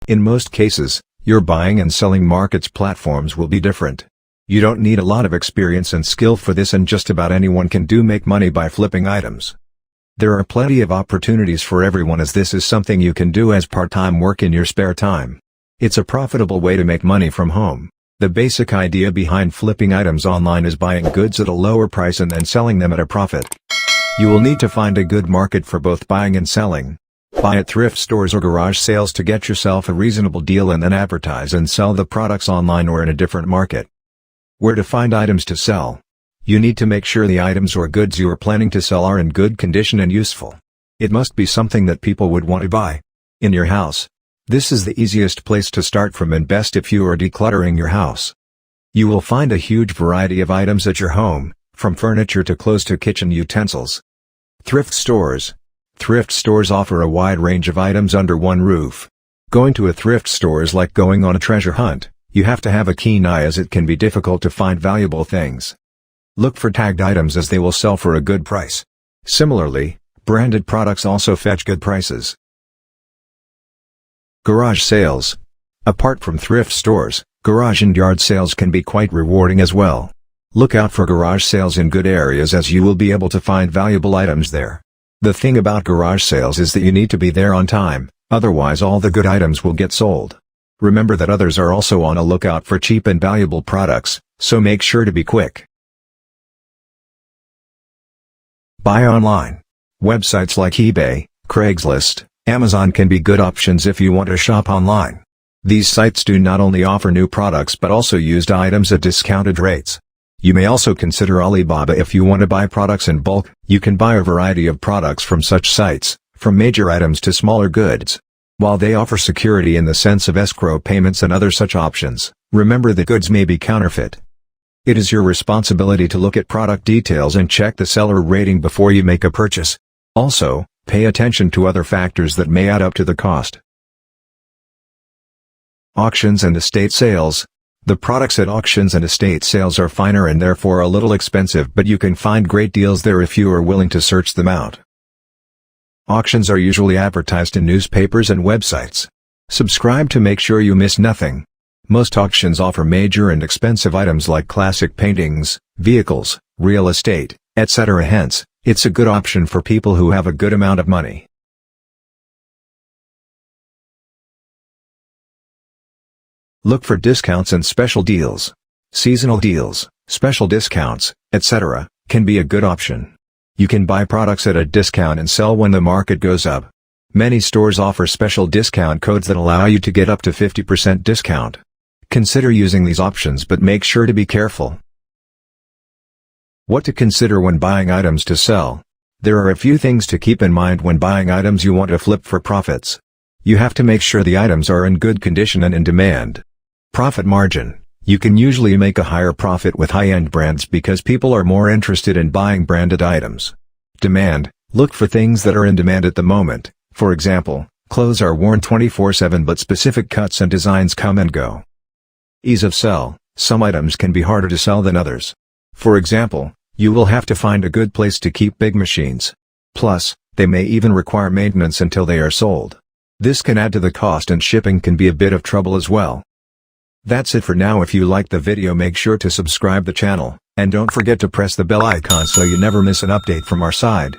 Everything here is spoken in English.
In most cases, your buying and selling markets platforms will be different. You don't need a lot of experience and skill for this, and just about anyone can make money by flipping items. There are plenty of opportunities for everyone, as this is something you can do as part-time work in your spare time. It's a profitable way to make money from home. The basic idea behind flipping items online is buying goods at a lower price and then selling them at a profit. You will need to find a good market for both buying and selling. Buy at thrift stores or garage sales to get yourself a reasonable deal, and then advertise and sell the products online or in a different market. Where to find items to sell? You need to make sure the items or goods you are planning to sell are in good condition and useful. It must be something that people would want to buy. In your house. This is the easiest place to start from, and best if you are decluttering your house. You will find a huge variety of items at your home, from furniture to clothes to kitchen utensils. Thrift stores. Thrift stores offer a wide range of items under one roof. Going to a thrift store is like going on a treasure hunt. You have to have a keen eye, as it can be difficult to find valuable things. Look for tagged items, as they will sell for a good price. Similarly, branded products also fetch good prices. Garage sales. Apart from thrift stores, garage and yard sales can be quite rewarding as well. Look out for garage sales in good areas, as you will be able to find valuable items there. The thing about garage sales is that you need to be there on time, otherwise all the good items will get sold. Remember that others are also on a lookout for cheap and valuable products, so make sure to be quick. Buy online. Websites like eBay, Craigslist, Amazon can be good options if you want to shop online. These sites do not only offer new products but also used items at discounted rates. You may also consider Alibaba if you want to buy products in bulk. You can buy a variety of products from such sites, from major items to smaller goods. While they offer security in the sense of escrow payments and other such options, remember that goods may be counterfeit. It is your responsibility to look at product details and check the seller rating before you make a purchase. Also, pay attention to other factors that may add up to the cost. Auctions and estate sales. The products at auctions and estate sales are finer and therefore a little expensive, but you can find great deals there if you are willing to search them out. Auctions are usually advertised in newspapers and websites. Subscribe to make sure you miss nothing. Most auctions offer major and expensive items like classic paintings, vehicles, real estate, etc. Hence, it's a good option for people who have a good amount of money. Look for discounts and special deals. Seasonal deals, special discounts, etc., can be a good option. You can buy products at a discount and sell when the market goes up. Many stores offer special discount codes that allow you to get up to 50% discount. Consider using these options, but make sure to be careful. What to consider when buying items to sell. There are a few things to keep in mind when buying items you want to flip for profits. You have to make sure the items are in good condition and in demand. Profit margin. You can usually make a higher profit with high-end brands because people are more interested in buying branded items. Demand. Look for things that are in demand at the moment. For example, clothes are worn 24/7 but specific cuts and designs come and go. Ease of sell. Some items can be harder to sell than others. For example, you will have to find a good place to keep big machines. Plus, they may even require maintenance until they are sold. This can add to the cost, and shipping can be a bit of trouble as well. That's it for now. If you liked the video, make sure to subscribe the channel, and don't forget to press the bell icon so you never miss an update from our side.